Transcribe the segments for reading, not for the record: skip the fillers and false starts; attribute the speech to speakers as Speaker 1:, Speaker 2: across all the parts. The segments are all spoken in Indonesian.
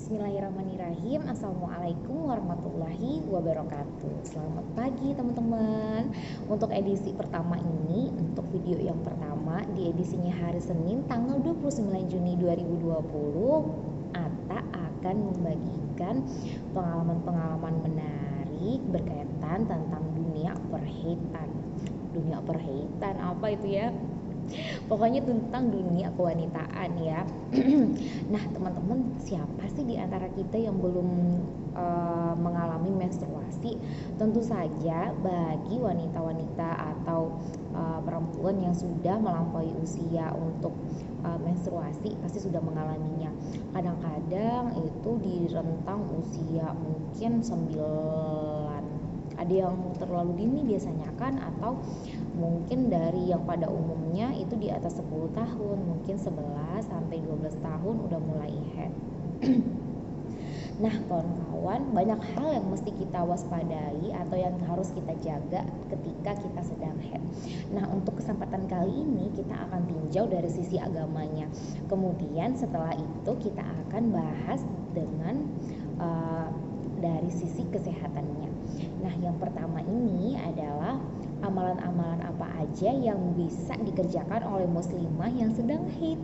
Speaker 1: Bismillahirrahmanirrahim. Assalamualaikum warahmatullahi wabarakatuh. Selamat pagi teman-teman. Untuk edisi pertama ini, untuk video yang pertama di edisinya hari Senin tanggal 29 Juni 2020, Ata akan membagikan pengalaman-pengalaman menarik berkaitan tentang dunia perhaitan. Dunia perhaitan apa itu ya? Pokoknya tentang dunia kewanitaan ya. Nah teman-teman, siapa sih di antara kita yang belum mengalami menstruasi? Tentu saja bagi wanita-wanita atau perempuan yang sudah melampaui usia untuk menstruasi pasti sudah mengalaminya. Kadang-kadang itu di rentang usia mungkin 9, ada yang terlalu dini biasanya kan, atau mungkin dari yang pada umumnya itu di atas 10 tahun, mungkin 11 sampai 12 tahun udah mulai head. Nah kawan-kawan, banyak hal yang mesti kita waspadai atau yang harus kita jaga ketika kita sedang head. Nah untuk kesempatan kali ini kita akan tinjau dari sisi agamanya. Kemudian setelah itu kita akan bahas dengan dari sisi kesehatannya. Nah yang pertama ini adalah amalan-amalan apa aja yang bisa dikerjakan oleh muslimah yang sedang haid.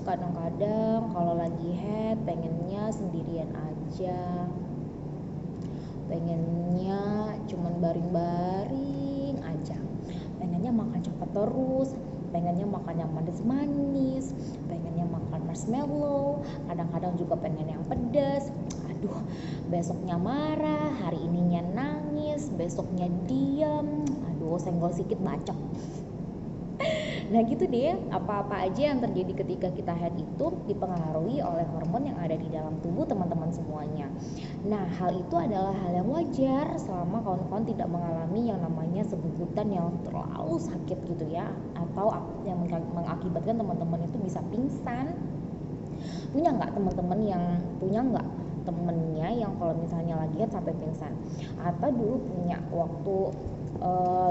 Speaker 1: Kadang-kadang kalau lagi haid pengennya sendirian aja, pengennya cuman baring-baring aja, pengennya makan coklat terus, pengennya makan yang manis-manis, pengennya makan marshmallow, kadang-kadang juga pengen yang pedas. Aduh, besoknya marah, hari ininya nangis, besoknya diam, aduh senggol sedikit bacok. Nah gitu deh, apa-apa aja yang terjadi ketika kita haid itu dipengaruhi oleh hormon yang ada di dalam tubuh teman-teman semuanya. Nah hal itu adalah hal yang wajar selama kawan-kawan tidak mengalami yang namanya sebutan yang terlalu sakit gitu ya, atau yang mengakibatkan teman-teman itu bisa pingsan. Punya nggak teman-teman yang temennya yang kalau misalnya lagi haid sampai pingsan? Atau dulu punya waktu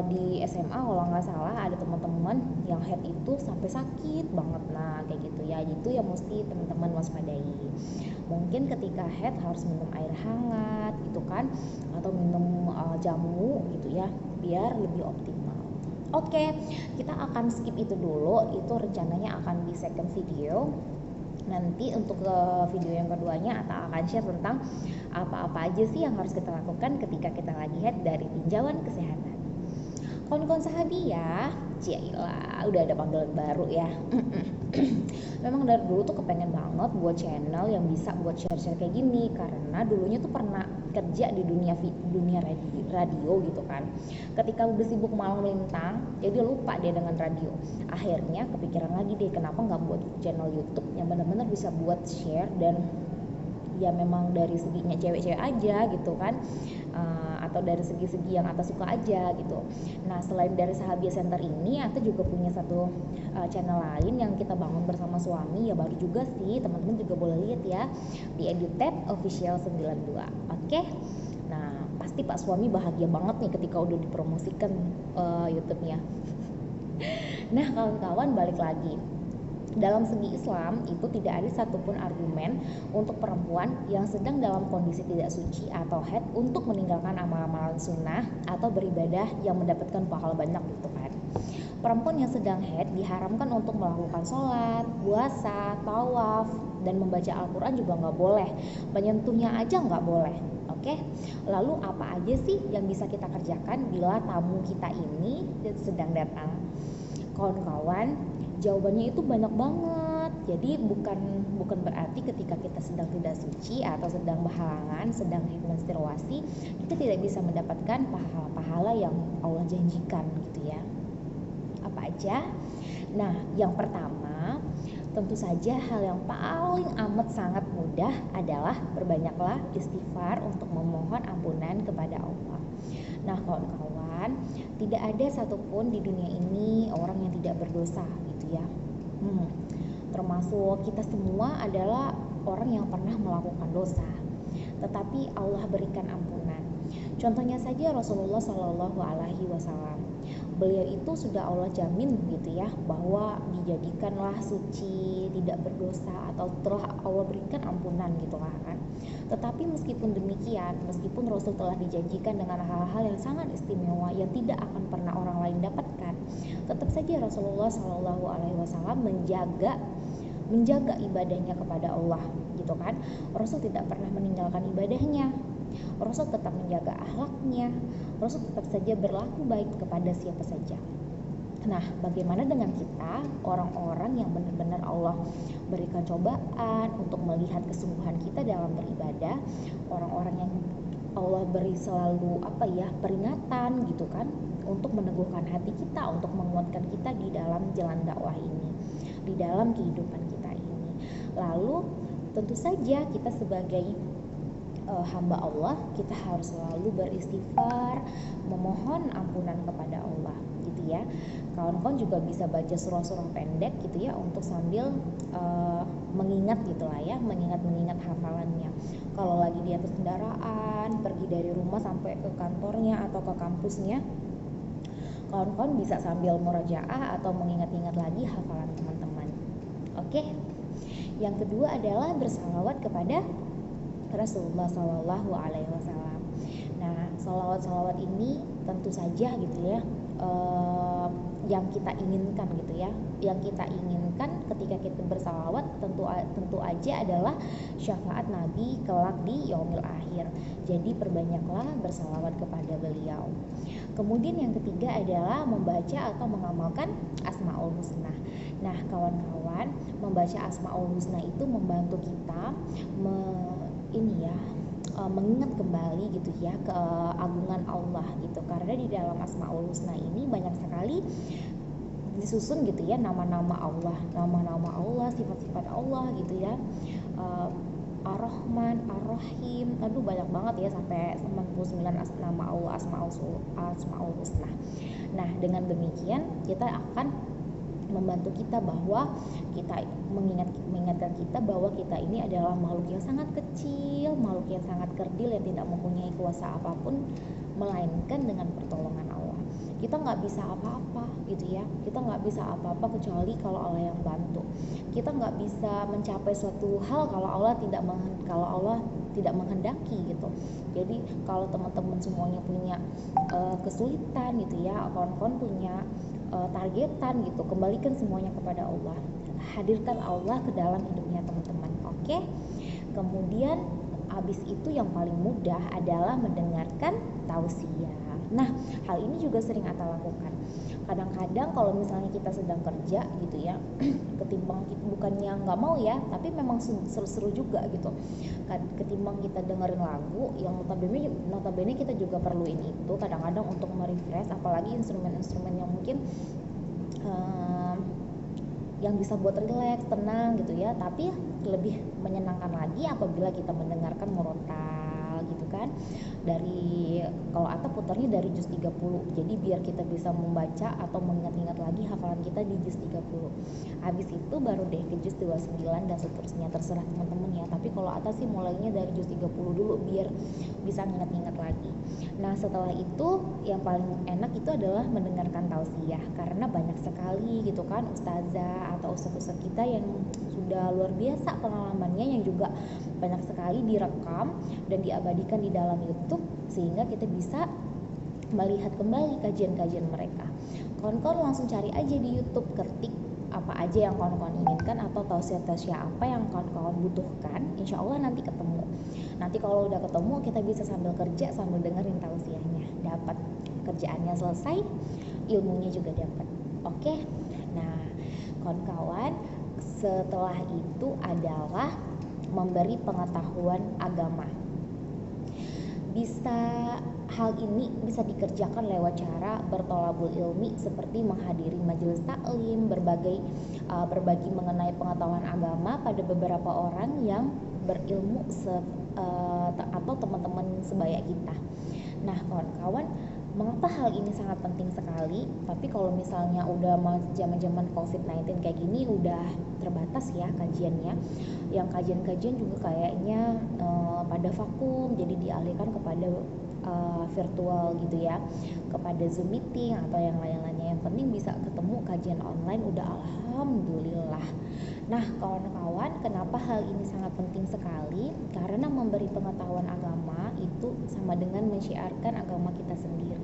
Speaker 1: di SMA kalau nggak salah ada teman-teman yang head itu sampai sakit banget. Nah kayak gitu ya, itu yang mesti teman-teman waspadai. Mungkin ketika head harus minum air hangat gitu kan, atau minum jamu gitu ya, biar lebih optimal. Oke, kita akan skip itu dulu, itu rencananya akan di second video. Nanti untuk video yang keduanya Ata akan share tentang apa-apa aja sih yang harus kita lakukan ketika kita lagi haid dari tinjauan kesehatan. Kawan-kawan sahabi ya, Cailah, udah ada panggilan baru ya. Memang dari dulu tuh kepengen banget buat channel yang bisa buat share-share kayak gini, karena dulunya tuh pernah kerja di dunia radio gitu kan. Ketika udah sibuk malam melintang, jadi lupa dia dengan radio. Akhirnya kepikiran lagi deh, kenapa nggak buat channel YouTube yang benar-benar bisa buat share, dan ya memang dari seginya cewek-cewek aja gitu kan, atau dari segi-segi yang Ata suka aja gitu. Nah selain dari Sahabia Center ini, Ata juga punya satu channel lain yang kita bangun bersama suami, ya baru juga sih, teman-teman juga boleh lihat ya di Edutab Official 92. Oke. Nah pasti Pak suami bahagia banget nih ketika udah dipromosikan YouTube-nya. Nah kawan-kawan, balik lagi, dalam segi Islam itu tidak ada satupun argumen untuk perempuan yang sedang dalam kondisi tidak suci atau haid untuk meninggalkan amal-amalan sunnah atau beribadah yang mendapatkan pahala banyak gitu kan. Perempuan yang sedang haid diharamkan untuk melakukan sholat, puasa, tawaf, dan membaca Al-Quran juga nggak boleh. Menyentuhnya aja nggak boleh. Oke, lalu apa aja sih yang bisa kita kerjakan bila tamu kita ini sedang datang? Kawan-kawan, jawabannya itu banyak banget. Jadi bukan berarti ketika kita sedang tidak suci atau sedang berhalangan, sedang menstruasi, kita tidak bisa mendapatkan pahala-pahala yang Allah janjikan gitu ya. Apa aja? Nah, yang pertama, tentu saja hal yang paling amat sangat mudah adalah berbanyaklah istighfar untuk memohon ampunan kepada Allah. Nah kawan-kawan, tidak ada satupun di dunia ini orang yang tidak berdosa gitu ya. Termasuk kita semua adalah orang yang pernah melakukan dosa, tetapi Allah berikan ampunan. Contohnya saja Rasulullah Shallallahu Alaihi Wasallam, beliau itu sudah Allah jamin gitu ya, bahwa dijadikanlah suci, tidak berdosa, atau telah Allah berikan ampunan gitu kan. Tetapi meskipun demikian, meskipun Rasul telah dijanjikan dengan hal-hal yang sangat istimewa yang tidak akan pernah orang lain dapatkan, tetap saja Rasulullah Shallallahu Alaihi Wasallam menjaga ibadahnya kepada Allah gitu kan. Rasul tidak pernah meninggalkan ibadahnya, Rasul tetap menjaga akhlaknya, Rasul tetap saja berlaku baik kepada siapa saja. Nah, bagaimana dengan kita, orang-orang yang benar-benar Allah berikan cobaan untuk melihat kesungguhan kita dalam beribadah, orang-orang yang Allah beri selalu peringatan gitu kan, untuk meneguhkan hati kita, untuk menguatkan kita di dalam jalan dakwah ini, di dalam kehidupan kita ini. Lalu tentu saja kita sebagai hamba Allah, kita harus selalu beristighfar, memohon ampunan kepada Allah gitu ya. Kawan-kawan juga bisa baca surah-surah pendek gitu ya, untuk sambil mengingat gitulah ya, mengingat hafalannya. Kalau lagi di atas kendaraan, pergi dari rumah sampai ke kantornya atau ke kampusnya, kawan-kawan bisa sambil murajaah atau mengingat-ingat lagi hafalan teman-teman. Oke. Yang kedua adalah bersalawat kepada Rasulullah Shallallahu Alaihi Wasallam. Nah, salawat-salawat ini tentu saja gitu ya, yang kita inginkan gitu ya. Yang kita inginkan ketika kita bersalawat tentu aja adalah syafaat Nabi kelak di yaumil akhir. Jadi perbanyaklah bersalawat kepada beliau. Kemudian yang ketiga adalah membaca atau mengamalkan Asmaul Husna. Nah, kawan-kawan, membaca Asmaul Husna itu membantu kita mengingat kembali gitu ya keagungan Allah gitu, karena di dalam Asmaul Husna ini banyak sekali disusun gitu ya nama-nama Allah, sifat-sifat Allah gitu ya, Ar-Rahman, Ar-Rahim, aduh banyak banget ya, sampai 99 nama Allah, Asmaul Husna. Nah, dengan demikian kita akan membantu kita bahwa kita mengingatkan kita bahwa kita ini adalah makhluk yang sangat kecil, makhluk yang sangat kerdil, yang tidak mempunyai kuasa apapun melainkan dengan pertolongan Allah. Kita nggak bisa apa-apa gitu ya, kita nggak bisa apa-apa kecuali kalau Allah yang bantu. Kita nggak bisa mencapai suatu hal kalau Allah tidak menghendaki gitu. Jadi kalau teman-teman semuanya punya kesulitan gitu ya, kawan-kawan punya targetan gitu, kembalikan semuanya kepada Allah, hadirkan Allah ke dalam hidupnya teman-teman. Oke. Kemudian habis itu yang paling mudah adalah mendengarkan tausiah. Nah, hal ini juga sering Atta lakukan. Kadang-kadang kalau misalnya kita sedang kerja gitu ya, ketimbang kita, bukannya nggak mau ya, tapi memang seru-seru juga gitu. Ketimbang kita dengerin lagu yang notabene kita juga perluin itu kadang-kadang untuk merefresh, apalagi instrumen-instrumen yang mungkin yang bisa buat relax, tenang gitu ya. Tapi lebih menyenangkan lagi apabila kita mendengarkan murotal gitu kan. Kalau Atta putarnya dari juz 30. Jadi biar kita bisa membaca atau mengingat-ingat lagi hafalan kita di juz 30. Habis itu baru deh ke juz 29 dan seterusnya, terserah teman-teman ya. Tapi kalau Atta sih mulainya dari juz 30 dulu biar bisa ingat-ingat lagi. Nah, setelah itu yang paling enak itu adalah mendengarkan tausiah, karena banyak sekali gitu kan ustazah atau ustaz-ustaz kita yang sudah luar biasa pengalamannya, yang juga banyak sekali direkam dan diabadikan di dalam YouTube sehingga kita bisa melihat kembali kajian-kajian mereka. Kawan-kawan langsung cari aja di YouTube, ketik apa aja yang kawan-kawan inginkan atau tausiah-tausiah apa yang kawan-kawan butuhkan, insya Allah nanti ketemu. Nanti kalau udah ketemu kita bisa sambil kerja sambil dengerin tausiahnya, dapat kerjaannya selesai, ilmunya juga dapat. Oke. Nah, kawan-kawan, setelah itu adalah memberi pengetahuan agama. Hal ini bisa dikerjakan lewat cara bertolabul ilmi seperti menghadiri majelis taklim, berbagi mengenai pengetahuan agama pada beberapa orang yang berilmu atau teman-teman sebaya kita. Nah, kawan-kawan, mengapa hal ini sangat penting sekali? Tapi kalau misalnya udah zaman-zaman COVID-19 kayak gini udah terbatas ya kajiannya. Yang kajian-kajian juga kayaknya pada vakum, jadi dialihkan kepada virtual gitu ya, kepada Zoom meeting atau yang lain-lainnya. Yang penting bisa ketemu kajian online udah alhamdulillah. Nah, kawan-kawan, kenapa hal ini sangat penting sekali? Karena memberi pengetahuan agama itu sama dengan mensyiarkan agama kita sendiri.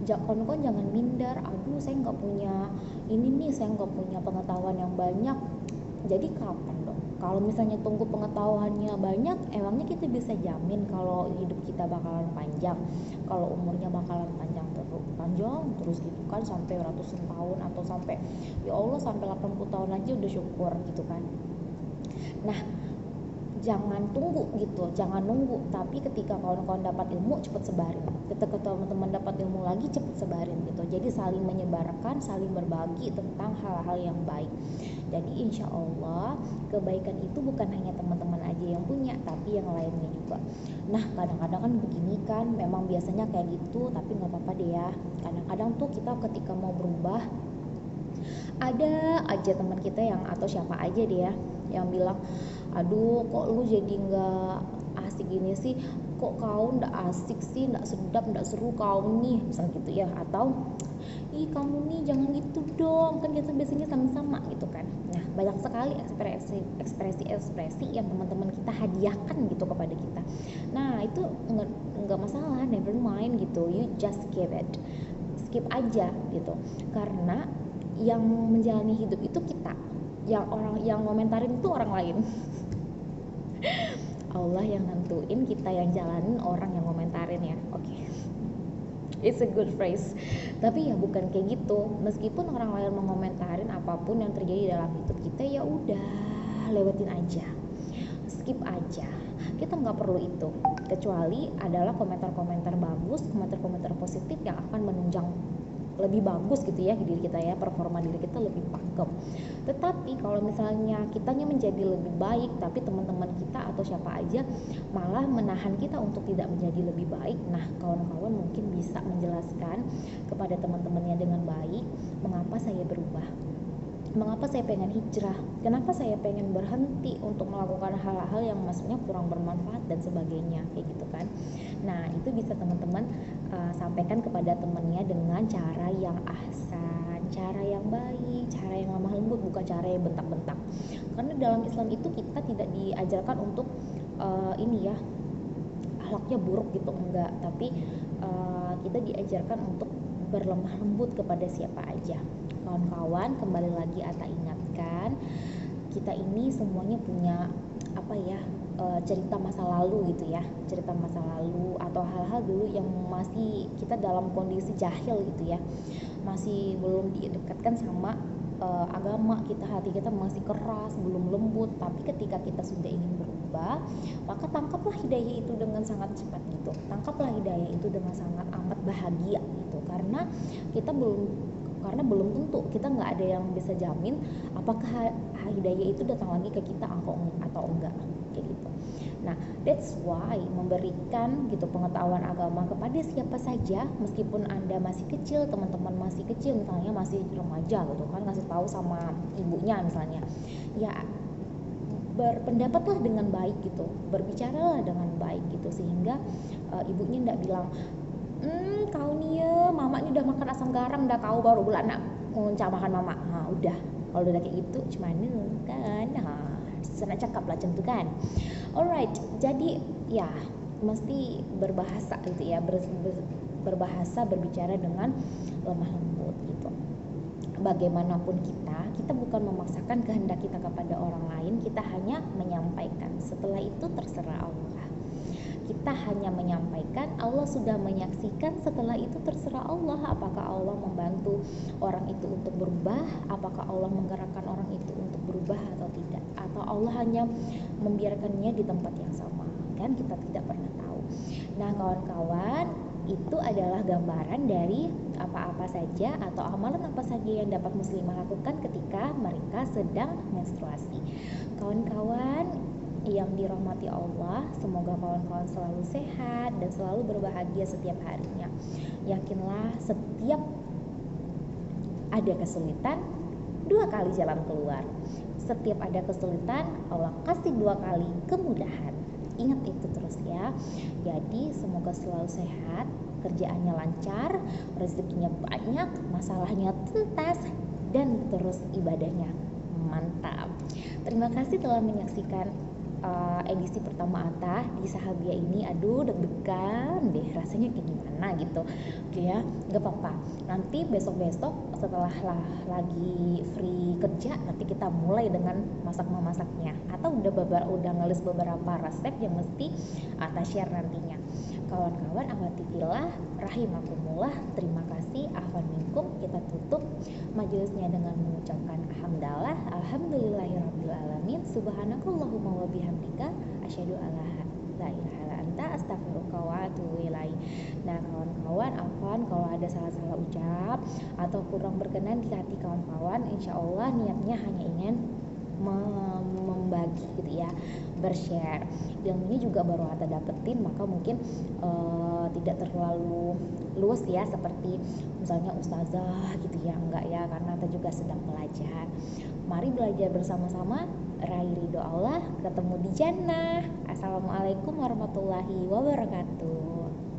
Speaker 1: Kawan-kawan jangan minder, aduh saya nggak punya ini nih, saya nggak punya pengetahuan yang banyak. Jadi kapan dong? Kalau misalnya tunggu pengetahuannya banyak, emangnya kita bisa jamin kalau hidup kita bakalan panjang, kalau umurnya bakalan panjang terus gitu kan, sampai ratusan tahun atau sampai ya Allah sampai 80 tahun aja udah syukur gitu kan. Nah, jangan tunggu gitu, jangan nunggu, tapi ketika kawan-kawan dapat ilmu cepet sebarin, ketika teman-teman dapat ilmu lagi cepet sebarin gitu. Jadi saling menyebarkan, saling berbagi tentang hal-hal yang baik. Jadi insya Allah kebaikan itu bukan hanya teman-teman aja yang punya, tapi yang lainnya juga. Nah, kadang-kadang kan begini kan, memang biasanya kayak gitu, tapi nggak apa-apa deh ya. Kadang-kadang tuh kita ketika mau berubah, ada aja teman kita yang, atau siapa aja deh ya, yang bilang, aduh kok lu jadi nggak asik gini sih, kok kau nggak asik sih, nggak sedap, nggak seru kau nih, misal gitu ya. Atau ih kamu nih jangan gitu dong, kan kita biasanya sama-sama gitu kan. Nah, banyak sekali ekspresi yang teman-teman kita hadiahkan gitu kepada kita. Nah, itu nggak masalah, never mind gitu, you just skip aja gitu. Karena yang menjalani hidup itu kita, yang orang yang komentarin itu orang lain. Allah yang nentuin, kita yang jalanin, orang yang komentarin ya. Oke. It's a good phrase. Tapi ya bukan kayak gitu. Meskipun orang lain mengomentarin apapun yang terjadi dalam hidup kita, ya udah lewatin aja, skip aja. Kita nggak perlu itu. Kecuali adalah komentar-komentar bagus, komentar-komentar positif yang akan menunjang lebih bagus gitu ya diri kita ya, performa diri kita lebih pakem. Tetapi kalau misalnya kitanya menjadi lebih baik, tapi teman-teman kita atau siapa aja malah menahan kita untuk tidak menjadi lebih baik, nah kawan-kawan mungkin bisa menjelaskan kepada teman-temannya dengan baik, mengapa saya berubah, mengapa saya pengen hijrah, kenapa saya pengen berhenti untuk melakukan hal-hal yang maksudnya kurang bermanfaat dan sebagainya, kayak gitu kan. Nah, itu bisa teman-teman sampaikan kepada temannya dengan cara yang ahsan, cara yang baik, cara yang lemah lembut, bukan cara yang bentak-bentak. Karena dalam Islam itu kita tidak diajarkan untuk ini ya, akhlaknya buruk gitu, enggak, tapi kita diajarkan untuk berlemah lembut kepada siapa aja. Kawan-kawan, kembali lagi Ata ingatkan, kita ini semuanya punya apa ya, cerita masa lalu gitu ya, cerita masa lalu atau hal-hal dulu yang masih kita dalam kondisi jahil gitu ya, masih belum didekatkan sama agama kita, hati kita masih keras, belum lembut. Tapi ketika kita sudah ingin berubah, maka tangkaplah hidayah itu dengan sangat cepat gitu, tangkaplah hidayah itu dengan sangat amat bahagia gitu. Karena belum tentu, kita nggak ada yang bisa jamin apakah hidayah itu datang lagi ke kita atau enggak, kayak gitu. Nah, that's why memberikan gitu pengetahuan agama kepada siapa saja, meskipun Anda masih kecil, teman-teman masih kecil, misalnya masih remaja gitu kan, ngasih tahu sama ibunya misalnya, ya berpendapatlah dengan baik gitu, berbicaralah dengan baik gitu, sehingga ibunya nggak bilang, kau nih ya, mama ini udah makan asam garam, udah kau baru bulan nak makan mama. Nah, udah, kalau udah kayak gitu cuman kan, sana cakap lah contoh kan. Alright, jadi ya mesti berbahasa gitu ya, berbahasa, berbicara dengan lemah lembut gitu. Bagaimanapun kita bukan memaksakan kehendak kita kepada orang lain, kita hanya menyampaikan. Setelah itu terserah Allah. Kita hanya menyampaikan, Allah sudah menyaksikan. Setelah itu terserah Allah, apakah Allah membantu orang itu untuk berubah, apakah Allah menggerakkan orang itu untuk berubah atau tidak, atau Allah hanya membiarkannya di tempat yang sama, kan kita tidak pernah tahu. Nah kawan-kawan, itu adalah gambaran dari apa-apa saja atau amalan apa saja yang dapat muslimah lakukan ketika mereka sedang menstruasi. Kawan-kawan yang dirahmati Allah, semoga kawan-kawan selalu sehat dan selalu berbahagia setiap harinya. Yakinlah setiap ada kesulitan, 2 kali jalan keluar. Setiap ada kesulitan, Allah kasih 2 kali kemudahan. Ingat itu terus ya. Jadi semoga selalu sehat, kerjaannya lancar, rezekinya banyak, masalahnya tuntas, dan terus ibadahnya mantap. Terima kasih telah menyaksikan edisi pertama Ata di Sahabia ini. Aduh, deg-degan deh, rasanya kayak gimana gitu. Oke ya, nggak apa-apa. Nanti besok-besok setelah lagi free kerja, nanti kita mulai dengan masak-memasaknya. Atau udah ngelis beberapa resep yang mesti Ata share nantinya. Kawan-kawan akhwatifillah rahimakumullah, terima kasih. Afwan minkum. Kita tutup majelisnya dengan mengucapkan alhamdulillahirabbil alamin, subhanakallahumma wa bihamdika asyhadu alla la ilaha illa anta astaghfiruka wa atubu ilaik. Nah kawan-kawan, afwan kalau ada salah-salah ucap atau kurang berkenan di hati kawan-kawan, insyaallah niatnya hanya ingin membagi gitu ya, bershare ilmunya juga baru Ata dapetin, maka mungkin tidak terlalu luas ya seperti misalnya ustazah gitu ya, enggak ya, karena Ata juga sedang belajar. Mari belajar bersama-sama, raih ridho Allah, ketemu di jannah. Assalamualaikum warahmatullahi wabarakatuh.